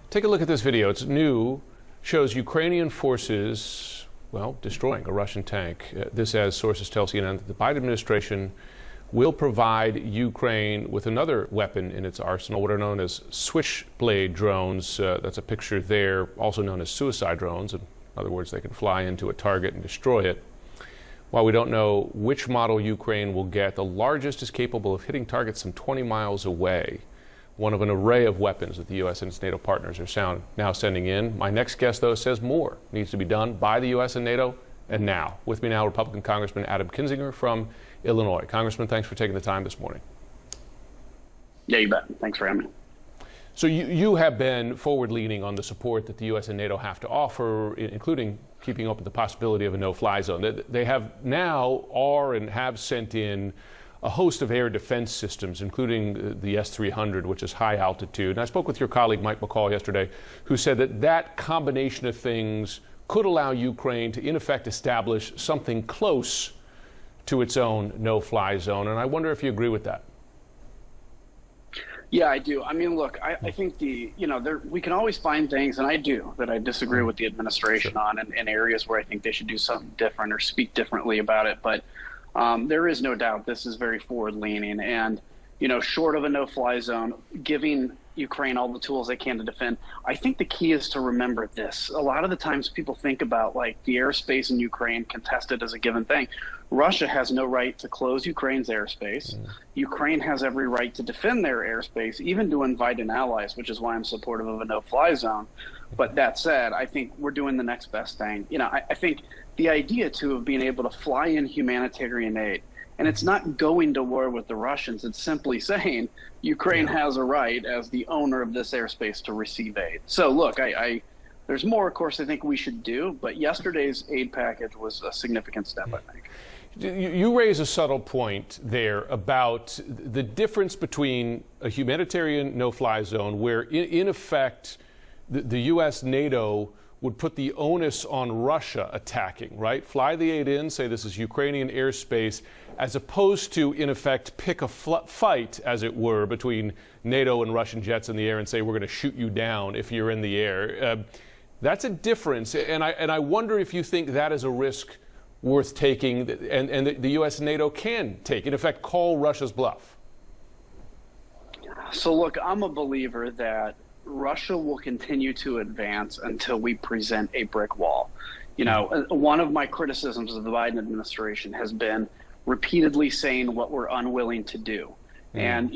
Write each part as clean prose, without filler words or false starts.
Take a look at this video. It's new, shows Ukrainian forces, well, destroying a Russian tank. This, as sources tell CNN, that the Biden administration will provide Ukraine with another weapon in its arsenal, what are known as switchblade drones. That's a picture there, also known as suicide drones. In other words, they can fly into a target and destroy it. While we don't know which model Ukraine will get, the largest is capable of hitting targets some 20 miles away. One of an array of weapons that the U.S. and its NATO partners are now sending in. My next guest, though, says more needs to be done by the U.S. and NATO, and now. With me now, Republican Congressman Adam Kinzinger from Illinois. Congressman, thanks for taking the time this morning. Yeah, you bet. Thanks for having me. So you have been forward-leaning on the support that the U.S. and NATO have to offer, including keeping open the possibility of a no-fly zone. They have have sent in a host of air defense systems, including the S-300, which is high altitude. And I spoke with your colleague, Mike McCall, yesterday, who said that that combination of things could allow Ukraine to, in effect, establish something close to its own no-fly zone. And I wonder if you agree with that. Yeah, I do. I mean, look, I think we can always find things, and I do, that I disagree with the administration on in areas where I think they should do something different or speak differently about it. But there is no doubt this is very forward-leaning, and short of a no-fly zone, giving Ukraine all the tools they can to defend. I think the key is to remember this. A lot of the times people think about like the airspace in Ukraine contested as a given thing. Russia has no right to close Ukraine's airspace. Ukraine has every right to defend their airspace, even to invite in allies, which is why I'm supportive of a no-fly zone. But that said, I think we're doing the next best thing. I think the idea, too, of being able to fly in humanitarian aid, and it's not going to war with the Russians. It's simply saying Ukraine has a right as the owner of this airspace to receive aid. So, look, there's more, of course, I think we should do. But yesterday's aid package was a significant step, I think. You raise a subtle point there about the difference between a humanitarian no-fly zone where, in effect, the U.S., NATO would put the onus on Russia attacking, right? Fly the aid in, say this is Ukrainian airspace, as opposed to, in effect, pick a fight, as it were, between NATO and Russian jets in the air and say, we're going to shoot you down if you're in the air. That's a difference, and I wonder if you think that is a risk worth taking and the U.S. and NATO can take, in effect, call Russia's bluff. So, look, I'm a believer that Russia will continue to advance until we present a brick wall. One of my criticisms of the Biden administration has been repeatedly saying what we're unwilling to do. And,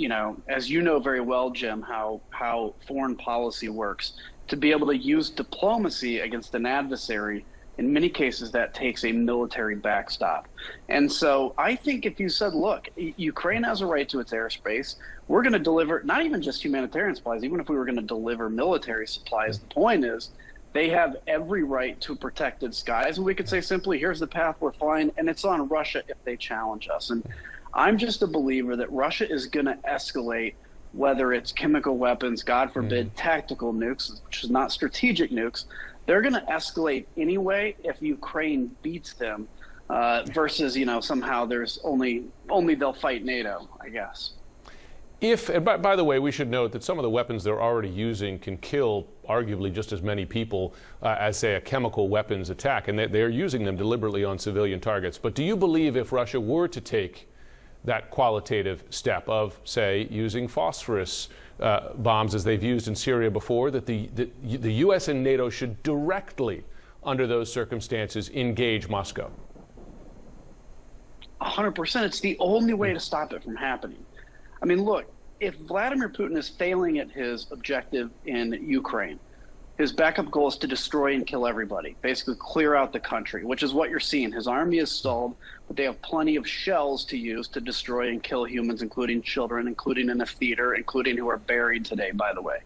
as you know very well, Jim, how foreign policy works, to be able to use diplomacy against an adversary, in many cases, that takes a military backstop. And so I think if you said, look, Ukraine has a right to its airspace, we're going to deliver not even just humanitarian supplies, even if we were going to deliver military supplies, the point is they have every right to protected skies. And we could say simply, here's the path we're flying, and it's on Russia if they challenge us. And I'm just a believer that Russia is going to escalate, whether it's chemical weapons, God forbid, tactical nukes, which is not strategic nukes. They're going to escalate anyway if Ukraine beats them versus, somehow there's only they'll fight NATO, I guess. And by the way, we should note that some of the weapons they're already using can kill arguably just as many people as, say, a chemical weapons attack, and they're using them deliberately on civilian targets. But do you believe if Russia were to take that qualitative step of, say, using phosphorus bombs as they've used in Syria before, that the U.S. and NATO should directly, under those circumstances, engage Moscow? 100%. It's the only way to stop it from happening. I mean, look, if Vladimir Putin is failing at his objective in Ukraine, his backup goal is to destroy and kill everybody, basically clear out the country, which is what you're seeing. His army is stalled, but they have plenty of shells to use to destroy and kill humans, including children, including in a theater, including who are buried today, by the way.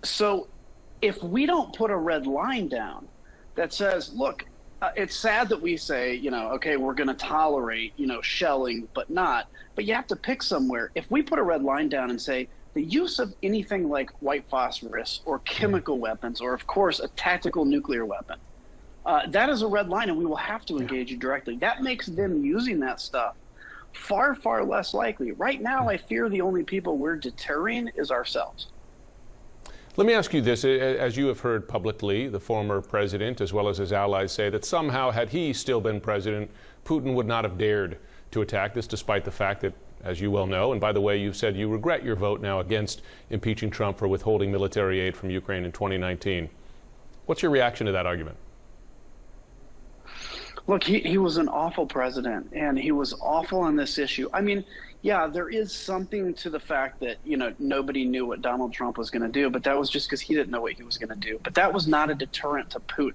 So if we don't put a red line down that says, look, it's sad that we say, okay, we're going to tolerate, shelling, but you have to pick somewhere. If we put a red line down and say the use of anything like white phosphorus or chemical weapons, or of course a tactical nuclear weapon, that is a red line, and we will have to engage you directly. That makes them using that stuff far, far less likely. Right now, I fear the only people we're deterring is ourselves. Let me ask you this. As you have heard publicly, the former president, as well as his allies, say that somehow, had he still been president, Putin would not have dared to attack this, despite the fact that, as you well know, and by the way, you've said you regret your vote now against impeaching Trump for withholding military aid from Ukraine in 2019. What's your reaction to that argument? Look, he was an awful president, and he was awful on this issue. I mean, yeah, there is something to the fact that, nobody knew what Donald Trump was going to do, but that was just because he didn't know what he was going to do. But that was not a deterrent to Putin.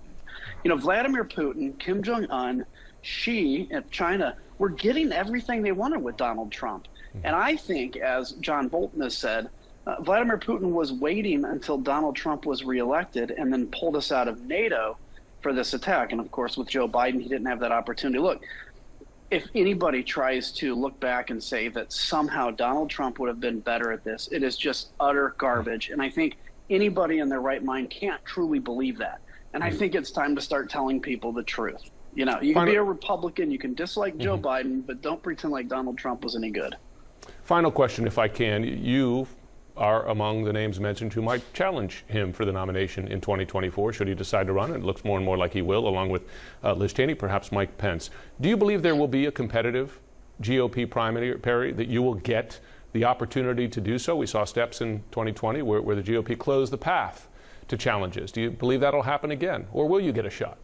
Vladimir Putin, Kim Jong-un, Xi, and China were getting everything they wanted with Donald Trump. And I think, as John Bolton has said, Vladimir Putin was waiting until Donald Trump was reelected and then pulled us out of NATO for this attack. And of course, with Joe Biden, he didn't have that opportunity. Look, if anybody tries to look back and say that somehow Donald Trump would have been better at this, it is just utter garbage. And I think anybody in their right mind can't truly believe that. And I think it's time to start telling people the truth. You can be a Republican, you can dislike Joe Biden, but don't pretend like Donald Trump was any good. Final question, if I can. You are among the names mentioned who might challenge him for the nomination in 2024, should he decide to run. It looks more and more like he will, along with Liz Cheney, perhaps Mike Pence. Do you believe there will be a competitive GOP primary, that you will get the opportunity to do so? We saw steps in 2020 where the GOP closed the path to challenges. Do you believe that'll happen again, or will you get a shot?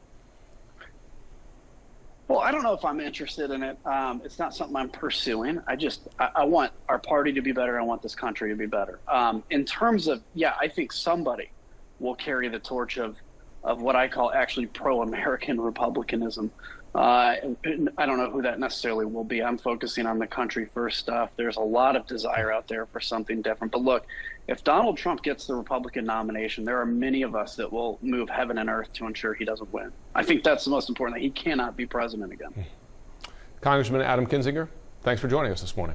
Well, I don't know if I'm interested in it. It's not something I'm pursuing. I want our party to be better. I want this country to be better. In terms of, I think somebody will carry the torch of what I call actually pro-American republicanism. I don't know who that necessarily will be. I'm focusing on the country first stuff. There's a lot of desire out there for something different. But look, if Donald Trump gets the Republican nomination, there are many of us that will move heaven and earth to ensure he doesn't win. I think that's the most important, that he cannot be president again. Congressman Adam Kinzinger, thanks for joining us this morning.